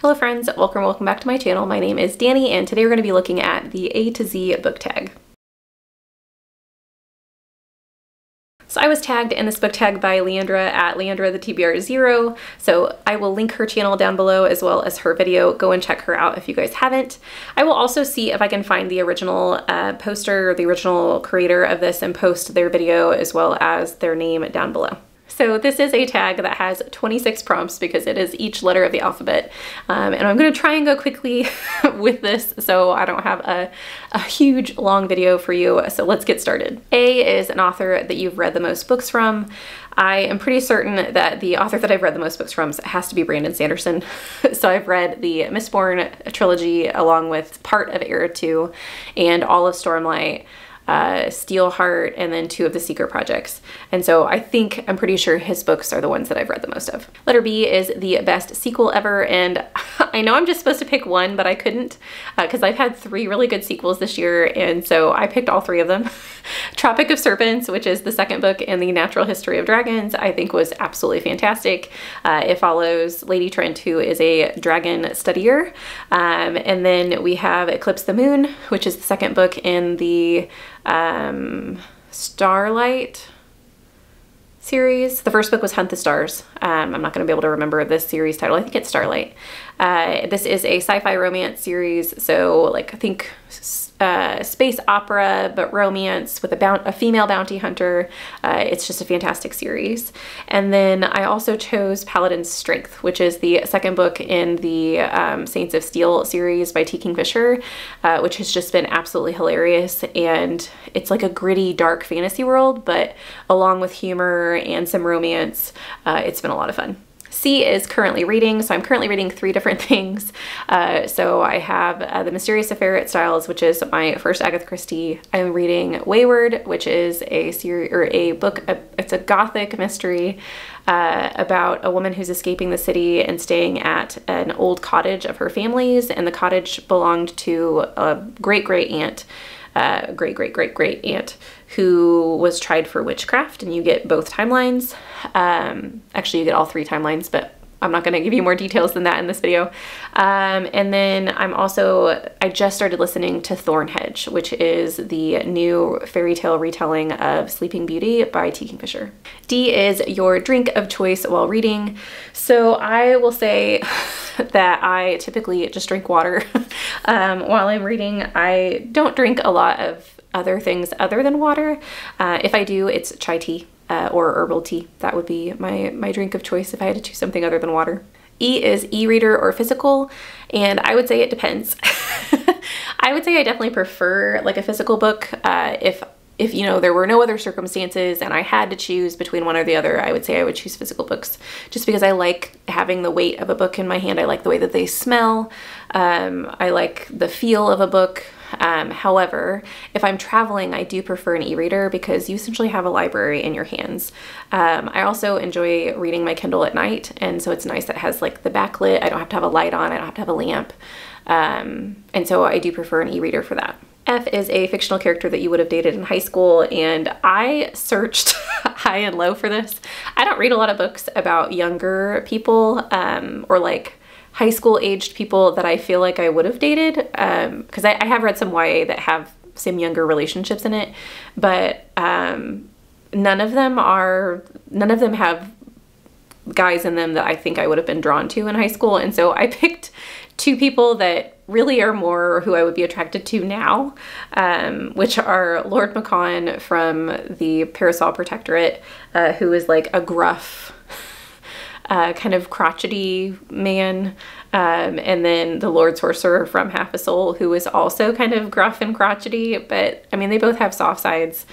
Hello friends, welcome back to my channel. My name is Danny and today we're going to be looking at the A to Z book tag. So I was tagged in this book tag by Leandra at Leandra_the_TBR0, so I will link her channel down below as well as her video. Go and check her out if you guys haven't. I will also see if I can find the original poster or the original creator of this and post their video as well as their name down below. So this is a tag that has 26 prompts because it is each letter of the alphabet. And I'm going to try and go quickly with this so I don't have a huge long video for you. So let's get started. A is an author that you've read the most books from. I am pretty certain that the author that I've read the most books from has to be Brandon Sanderson. So I've read the Mistborn trilogy along with part of Era 2 and all of Stormlight, Steelheart, and then 2 of the Secret Projects. And so I'm pretty sure his books are the ones that I've read the most of. Letter B is the best sequel ever, and I know I'm just supposed to pick one, but I couldn't because I've had 3 really good sequels this year, and so I picked all 3 of them. Tropic of Serpents, which is the second book in the Natural History of Dragons, I think was absolutely fantastic. It follows Lady Trent, who is a dragon studier. And then we have Eclipse the Moon, which is the second book in the Starlight series. The first book was Hunt the Stars. I'm not going to be able to remember this series title. I think it's Starlight. This is a sci-fi romance series, so like I think space opera but romance with a female bounty hunter. It's just a fantastic series. And then I also chose Paladin's Strength, which is the second book in the Saints of Steel series by T. Kingfisher, which has just been absolutely hilarious. And it's like a gritty, dark fantasy world, but along with humor and some romance, it's been a lot of fun. C is currently reading, so I'm currently reading 3 different things. So I have The Mysterious Affair at Styles, which is my first Agatha Christie. I'm reading Wayward, which is a series or a book. It's a gothic mystery about a woman who's escaping the city and staying at an old cottage of her family's, and the cottage belonged to a great-great aunt. Great-great-great-great aunt who was tried for witchcraft, and you get both timelines. Actually, you get all 3 timelines, but I'm not going to give you more details than that in this video. And then I just started listening to Thornhedge, which is the new fairy tale retelling of Sleeping Beauty by T. Kingfisher. D is your drink of choice while reading. So I will say that I typically just drink water while I'm reading. I don't drink a lot of other things other than water. If I do, it's chai tea or herbal tea. That would be my drink of choice if I had to choose something other than water. E is e-reader or physical, and I would say it depends. I would say I definitely prefer like a physical book. If you know, there were no other circumstances and I had to choose between one or the other, I would say I would choose physical books just because I like having the weight of a book in my hand. I like the way that they smell. I like the feel of a book. However, if I'm traveling, I do prefer an e-reader because you essentially have a library in your hands. I also enjoy reading my Kindle at night, and so it's nice that it has like the backlit. I don't have to have a light on. I don't have to have a lamp. And so I do prefer an e-reader for that. F is a fictional character that you would have dated in high school, and I searched high and low for this. I don't read a lot of books about younger people or like high school aged people that I feel like I would have dated, because I have read some YA that have some younger relationships in it, but none of them have guys in them that I think I would have been drawn to in high school. And so I picked 2 people that really are more who I would be attracted to now, which are Lord Macon from the Parasol Protectorate, who is like a gruff, kind of crotchety man, and then the Lord Sorcerer from Half a Soul, who is also kind of gruff and crotchety, but I mean, they both have soft sides.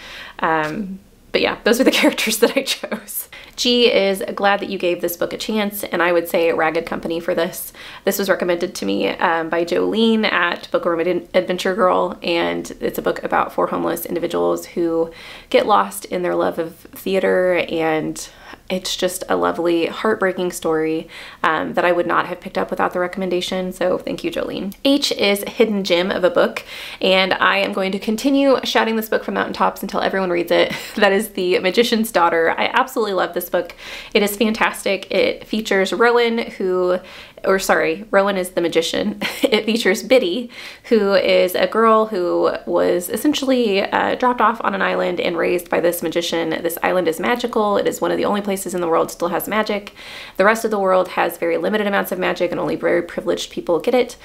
But yeah, those are the characters that I chose. G is glad that you gave this book a chance, and I would say Ragged Company for this. This was recommended to me by Jolene at Bookworm Adventure Girl, and it's a book about 4 homeless individuals who get lost in their love of theater, and it's just a lovely, heartbreaking story that I would not have picked up without the recommendation, so thank you, Jolene. H is Hidden Gem of a Book, and I am going to continue shouting this book from mountaintops until everyone reads it. That is The Magician's Daughter. I absolutely love this book. It is fantastic. It features Rowan, who or sorry, Rowan is the magician. It features Biddy, who is a girl who was essentially dropped off on an island and raised by this magician. This island is magical. It is one of the only places in the world still has magic. The rest of the world has very limited amounts of magic and only very privileged people get it.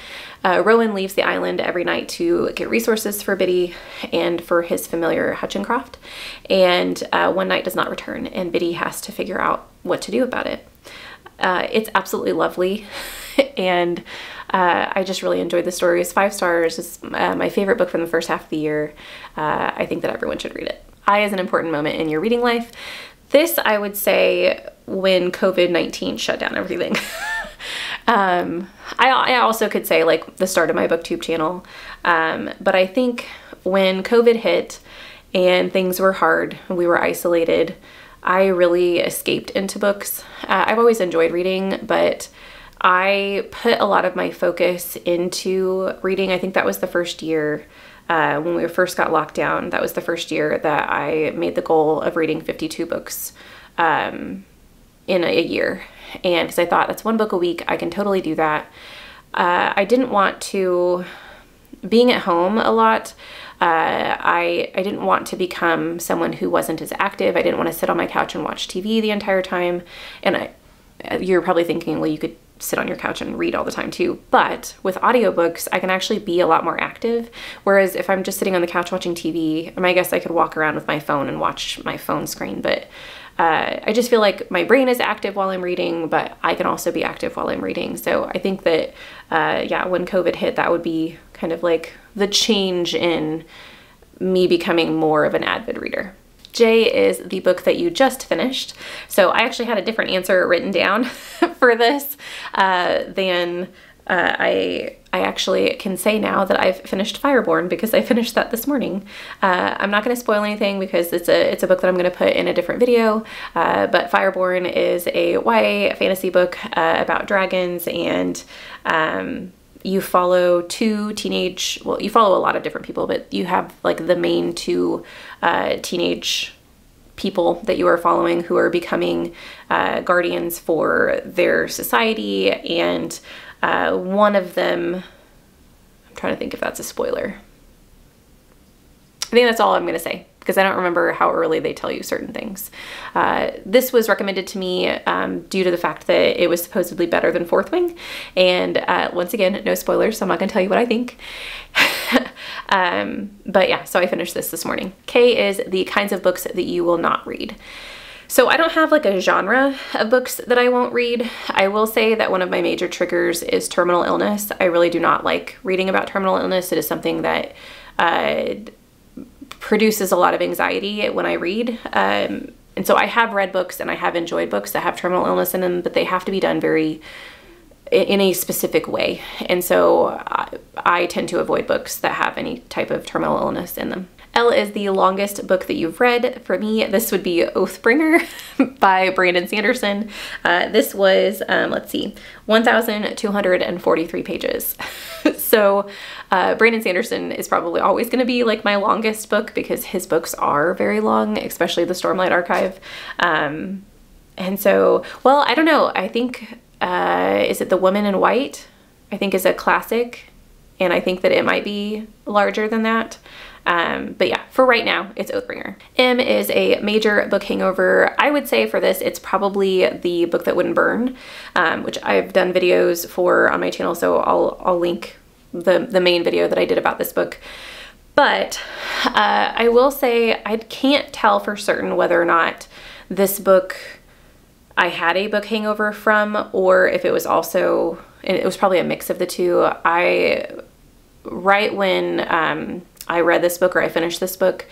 Rowan leaves the island every night to get resources for Biddy and for his familiar Hutchincroft, and one night does not return, and Biddy has to figure out what to do about it. It's absolutely lovely, and I just really enjoyed the story. It's 5 stars. It's my favorite book from the first half of the year. I think that everyone should read it. I is an important moment in your reading life. This, I would say, when COVID-19 shut down everything. I also could say like the start of my booktube channel, but I think when COVID hit and things were hard, we were isolated, I really escaped into books. I've always enjoyed reading, but I put a lot of my focus into reading. I think that was the first year when we first got locked down. That was the first year that I made the goal of reading 52 books in a year. And because I thought that's 1 book a week, I can totally do that. I didn't want to, being at home a lot, I didn't want to become someone who wasn't as active. I didn't want to sit on my couch and watch TV the entire time. And you're probably thinking, well, you could sit on your couch and read all the time too. But with audiobooks, I can actually be a lot more active. Whereas if I'm just sitting on the couch watching TV, I guess I could walk around with my phone and watch my phone screen. But I just feel like my brain is active while I'm reading, but I can also be active while I'm reading. So I think that, yeah, when COVID hit, that would be kind of like the change in me becoming more of an avid reader. J is the book that you just finished. So I actually had a different answer written down for this than I actually can say now that I've finished Fireborn because I finished that this morning. I'm not going to spoil anything because it's a book that I'm going to put in a different video, but Fireborn is a YA fantasy book about dragons, and you follow 2 teenage, well, you follow a lot of different people, but you have like the main 2 teenage people that you are following who are becoming guardians for their society, and one of them, I'm trying to think if that's a spoiler. I think that's all I'm going to say because I don't remember how early they tell you certain things. This was recommended to me due to the fact that it was supposedly better than Fourth Wing. And once again, no spoilers, so I'm not going to tell you what I think. But yeah, so I finished this morning. K is the kinds of books that you will not read. So I don't have like a genre of books that I won't read. I will say that one of my major triggers is terminal illness. I really do not like reading about terminal illness. It is something that produces a lot of anxiety when I read. And so I have read books and I have enjoyed books that have terminal illness in them, but they have to be done in a specific way. And so I tend to avoid books that have any type of terminal illness in them. L is the longest book that you've read. For me, this would be Oathbringer by Brandon Sanderson. This was, let's see, 1,243 pages. So Brandon Sanderson is probably always going to be like my longest book because his books are very long, especially the Stormlight Archive. And so, well, I don't know. I think, is it The Woman in White? I think is a classic, and I think that it might be larger than that. But yeah, for right now, it's Oathbringer. M is a major book hangover. I would say for this, it's probably The Book That Wouldn't Burn, which I've done videos for on my channel, so I'll link the main video that I did about this book. But I will say I can't tell for certain whether or not this book I had a book hangover from, or if it was also, and it was probably a mix of the two. Right when I read this book or I finished this book,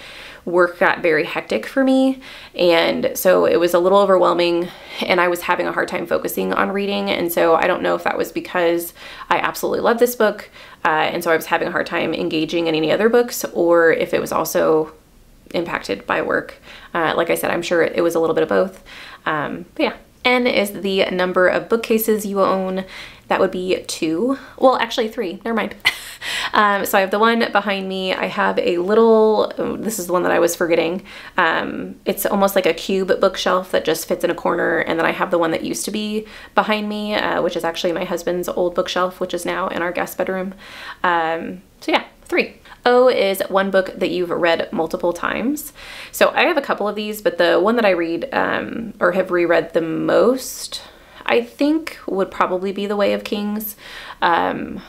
work got very hectic for me, and so it was a little overwhelming and I was having a hard time focusing on reading. And so I don't know if that was because I absolutely love this book and so I was having a hard time engaging in any other books, or if it was also impacted by work. Like I said, I'm sure it was a little bit of both. But yeah. N is the number of bookcases you own. That would be 2. Well, actually 3. Never mind. So I have the one behind me. I have a little, this is the one that I was forgetting. It's almost like a cube bookshelf that just fits in a corner. And then I have the one that used to be behind me, which is actually my husband's old bookshelf, which is now in our guest bedroom. So yeah, 3. O is one book that you've read multiple times. So I have a couple of these, but the one that I read or have reread the most, I think, would probably be The Way of Kings. I'm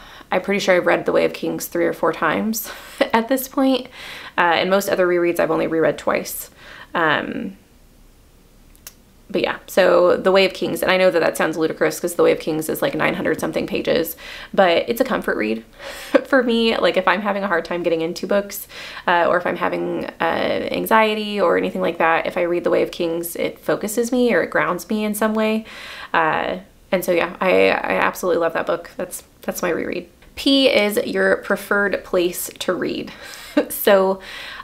pretty sure I've read The Way of Kings 3 or 4 times at this point. And most other rereads I've only reread twice. But yeah, so The Way of Kings, and I know that that sounds ludicrous because The Way of Kings is like 900 something pages, but it's a comfort read for me. Like if I'm having a hard time getting into books, or if I'm having anxiety or anything like that, if I read The Way of Kings, it focuses me or it grounds me in some way. And so yeah, I absolutely love that book. That's my reread. P is your preferred place to read. So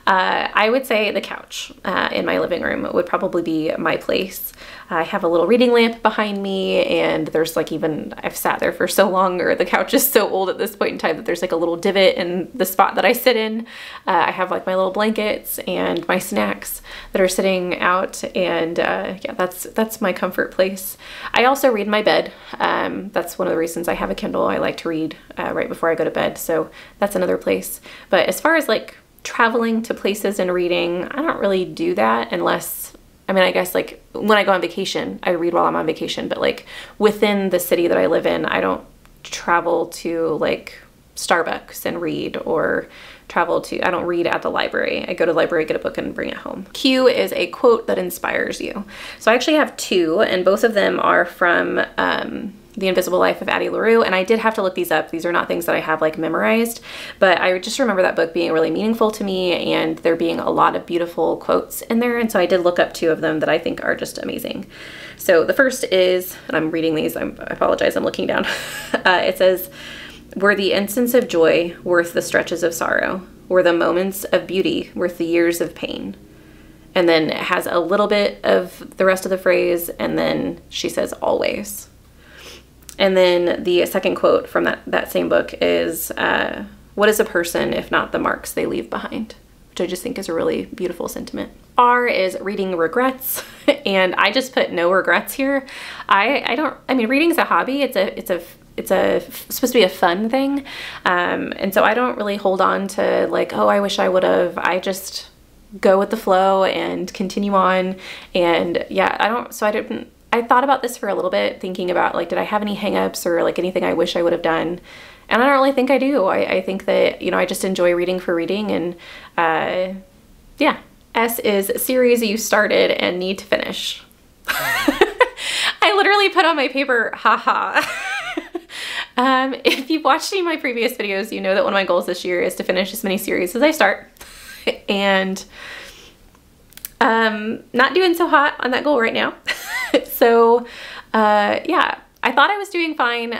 I would say the couch in my living room would probably be my place. I have a little reading lamp behind me, and there's like even, I've sat there for so long, or the couch is so old at this point in time that there's like a little divot in the spot that I sit in. I have like my little blankets and my snacks that are sitting out, and yeah, that's my comfort place. I also read in my bed. That's one of the reasons I have a Kindle. I like to read right before I go to bed, so that's another place. But as far as like traveling to places and reading, I don't really do that unless, I mean, I guess like when I go on vacation, I read while I'm on vacation, but like within the city that I live in, I don't travel to like Starbucks and read, or I don't read at the library. I go to the library, get a book, and bring it home. Q is a quote that inspires you. So I actually have 2, and both of them are from The Invisible Life of Addie LaRue, and I did have to look these up. These are not things that I have like memorized, but I just remember that book being really meaningful to me and there being a lot of beautiful quotes in there, and so I did look up 2 of them that I think are just amazing. So the first is, and I'm reading these, I apologize, I'm looking down. It says, "Were the instants of joy worth the stretches of sorrow? Were the moments of beauty worth the years of pain?" And then it has a little bit of the rest of the phrase, and then she says, "Always." And then the second quote from that same book is, "What is a person if not the marks they leave behind?" Which I just think is a really beautiful sentiment. R is reading regrets, and I just put no regrets here. I mean, reading is a hobby. It's supposed to be a fun thing. And so I don't really hold on to like, oh, I wish I would have. I just go with the flow and continue on. And yeah, I thought about this for a little bit, thinking about like, did I have any hangups or like anything I wish I would have done? And I don't really think I do. I think that, you know, I just enjoy reading for reading, and yeah. S is series you started and need to finish. I literally put on my paper, haha. If you've watched any of my previous videos, you know that one of my goals this year is to finish as many series as I start. And not doing so hot on that goal right now. So yeah, I thought I was doing fine.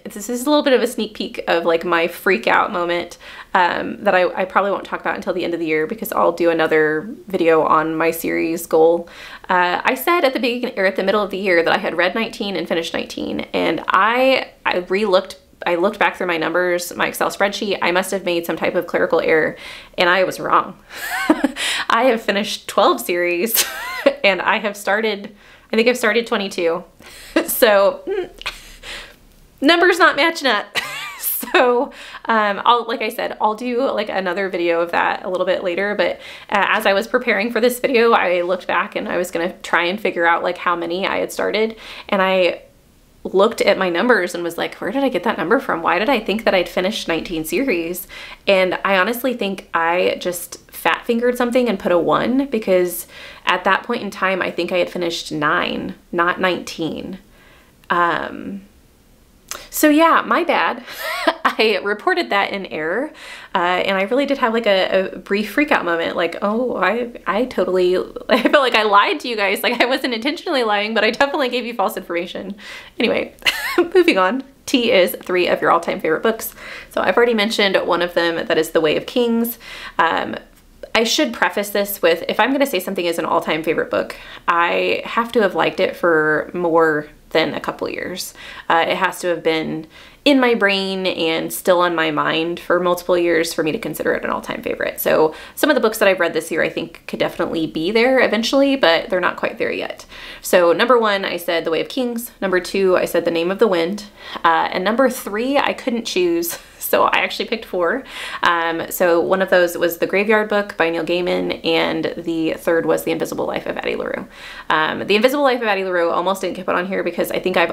This is a little bit of a sneak peek of like my freak out moment that I probably won't talk about until the end of the year, because I'll do another video on my series goal. I said at the beginning or at the middle of the year that I had read 19 and finished 19, and I looked back through my numbers, my Excel spreadsheet. I must have made some type of clerical error, and I was wrong. I have finished 12 series and I think I've started 22. So numbers not matching up. So like I said, I'll do like another video of that a little bit later. But as I was preparing for this video, I looked back and I was going to try and figure out like how many I had started. And I looked at my numbers and was like, where did I get that number from? Why did I think that I'd finished 19 series? And I honestly think I just fat fingered something and put a 1, because at that point in time, I think I had finished 9, not 19. So yeah, my bad. I reported that in error. And I really did have like a brief freak out moment. Like, oh, I felt like I lied to you guys. Like I wasn't intentionally lying, but I definitely gave you false information. Anyway, moving on. T is 3 of your all-time favorite books. So I've already mentioned one of them, that is The Way of Kings. I should preface this with, if I'm going to say something is an all-time favorite book, I have to have liked it for more than a couple years. It has to have been in my brain and still on my mind for multiple years for me to consider it an all-time favorite. So some of the books that I've read this year I think could definitely be there eventually, but they're not quite there yet. So number 1, I said The Way of Kings. Number 2, I said The Name of the Wind. And number 3, I couldn't choose. So I actually picked 4. So one of those was The Graveyard Book by Neil Gaiman, and the third was The Invisible Life of Addie LaRue. The Invisible Life of Addie LaRue almost didn't get put on here because I think I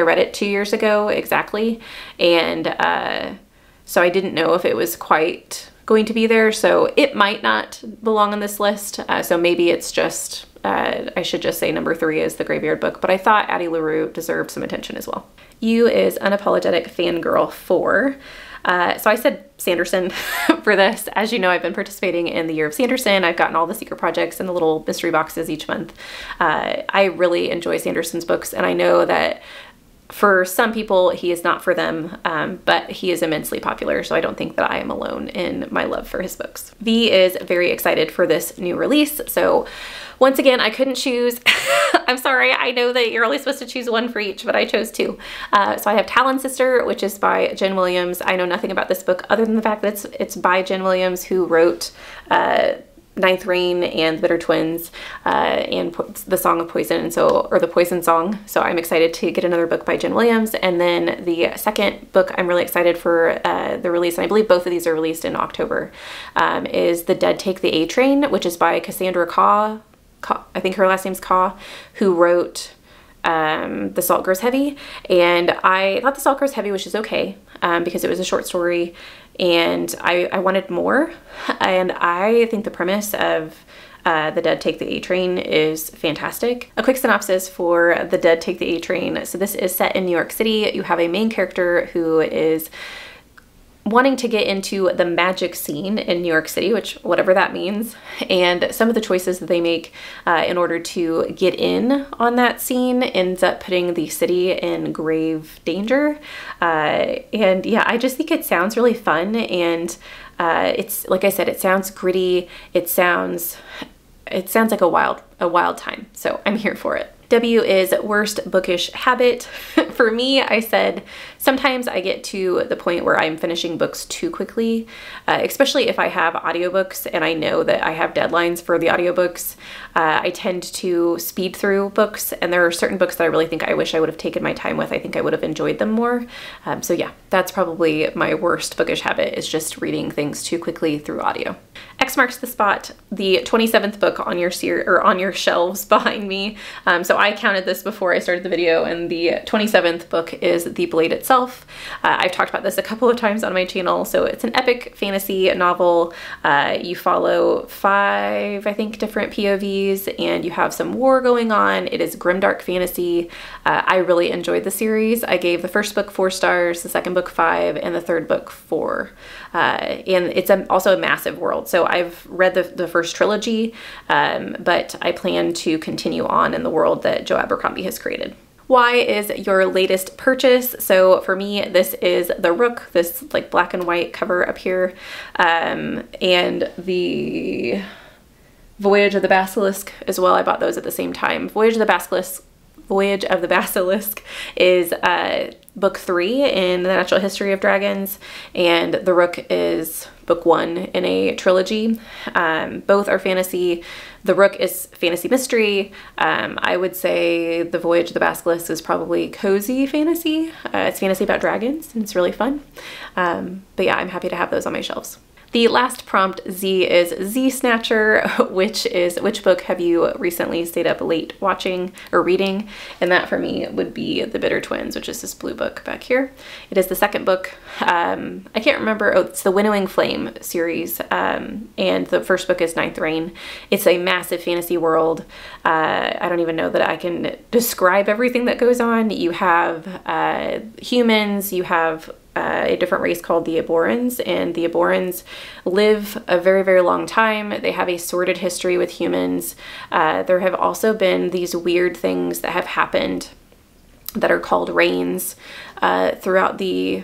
read it 2 years ago exactly, and so I didn't know if it was quite going to be there, so it might not belong on this list. So maybe it's just, I should just say number 3 is The Graveyard Book, but I thought Addie LaRue deserved some attention as well. U is Unapologetic Fangirl For. So I said Sanderson for this. As you know, I've been participating in the Year of Sanderson. I've gotten all the secret projects and the little mystery boxes each month. I really enjoy Sanderson's books, and I know that for some people he is not for them, but he is immensely popular, so I don't think that I am alone in my love for his books. V is very excited for this new release. So once again, I couldn't choose. I'm sorry, I know that you're only supposed to choose 1 for each, but I chose 2. So I have Talon Sister, which is by Jen Williams. I know nothing about this book other than the fact that it's by Jen Williams, who wrote Ninth Rain and The Bitter Twins, and The Song of Poison, and or The Poison Song. So I'm excited to get another book by Jen Williams. And then the second book I'm really excited for the release, and I believe both of these are released in October, is The Dead Take the A Train, which is by Cassandra Khaw. I think her last name's Khaw, who wrote The Salt Grows Heavy. And I thought The Salt Grows Heavy was just okay, because it was a short story and I wanted more. And I think the premise of The Dead Take the A Train is fantastic. A quick synopsis for The Dead Take the A Train. So this is set in New York City. You have a main character who is wanting to get into the magic scene in New York City, which whatever that means, and some of the choices that they make in order to get in on that scene ends up putting the city in grave danger. And yeah, I just think it sounds really fun, and it's, like I said, it sounds gritty. It sounds like a wild time. So I'm here for it. W is Worst Bookish Habit. For me, I said sometimes I get to the point where I'm finishing books too quickly, especially if I have audiobooks and I know that I have deadlines for the audiobooks. I tend to speed through books, and there are certain books that I really think I wish I would have taken my time with. I think I would have enjoyed them more. So yeah, that's probably my worst bookish habit, is just reading things too quickly through audio. X marks the spot, the 27th book on your shelves behind me. So I counted this before I started the video, and the 27th book is The Blade Itself. I've talked about this a couple of times on my channel. So it's an epic fantasy novel. You follow 5, I think, different POVs, and you have some war going on. It is grimdark fantasy. I really enjoyed the series. I gave the first book 4 stars, the second book 5, and the third book 4. And it's also a massive world. So I've read the first trilogy, but I plan to continue on in the world that Joe Abercrombie has created. Y is your latest purchase. So for me, this is The Rook, this like black and white cover up here, and the Voyage of the Basilisk as well. I bought those at the same time. Voyage of the Basilisk is book 3 in the Natural History of Dragons, and The Rook is book 1 in a trilogy. Both are fantasy. The Rook is fantasy mystery. I would say the Voyage of the Basilisk is probably cozy fantasy. It's fantasy about dragons, and it's really fun. But yeah, I'm happy to have those on my shelves. The last prompt, Z, is ZZZ-snatcher, which book have you recently stayed up late watching or reading? And that for me would be The Bitter Twins, which is this blue book back here. It is the second book. I can't remember. Oh, it's the Winnowing Flame series. And the first book is Ninth Rain. It's a massive fantasy world. I don't even know that I can describe everything that goes on. You have humans, you have a different race called the Aborans, and the Aborans live a very, very long time. They have a sordid history with humans. There have also been these weird things that have happened that are called rains throughout the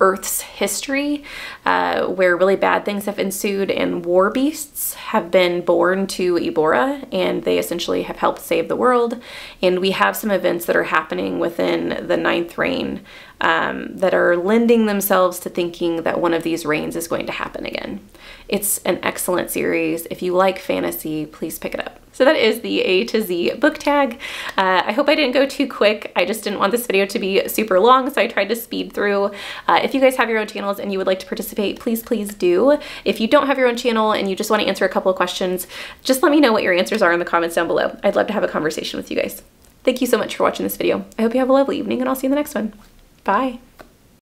Earth's history, where really bad things have ensued and war beasts have been born to Ibora, and they essentially have helped save the world. And we have some events that are happening within the 9th reign that are lending themselves to thinking that one of these reigns is going to happen again. It's an excellent series. If you like fantasy, please pick it up. So that is the A to Z book tag. I hope I didn't go too quick. I just didn't want this video to be super long, so I tried to speed through. If you guys have your own channels and you would like to participate, please do. If you don't have your own channel and you just want to answer a couple of questions, just let me know what your answers are in the comments down below. I'd love to have a conversation with you guys. Thank you so much for watching this video. I hope you have a lovely evening, and I'll see you in the next one. Bye.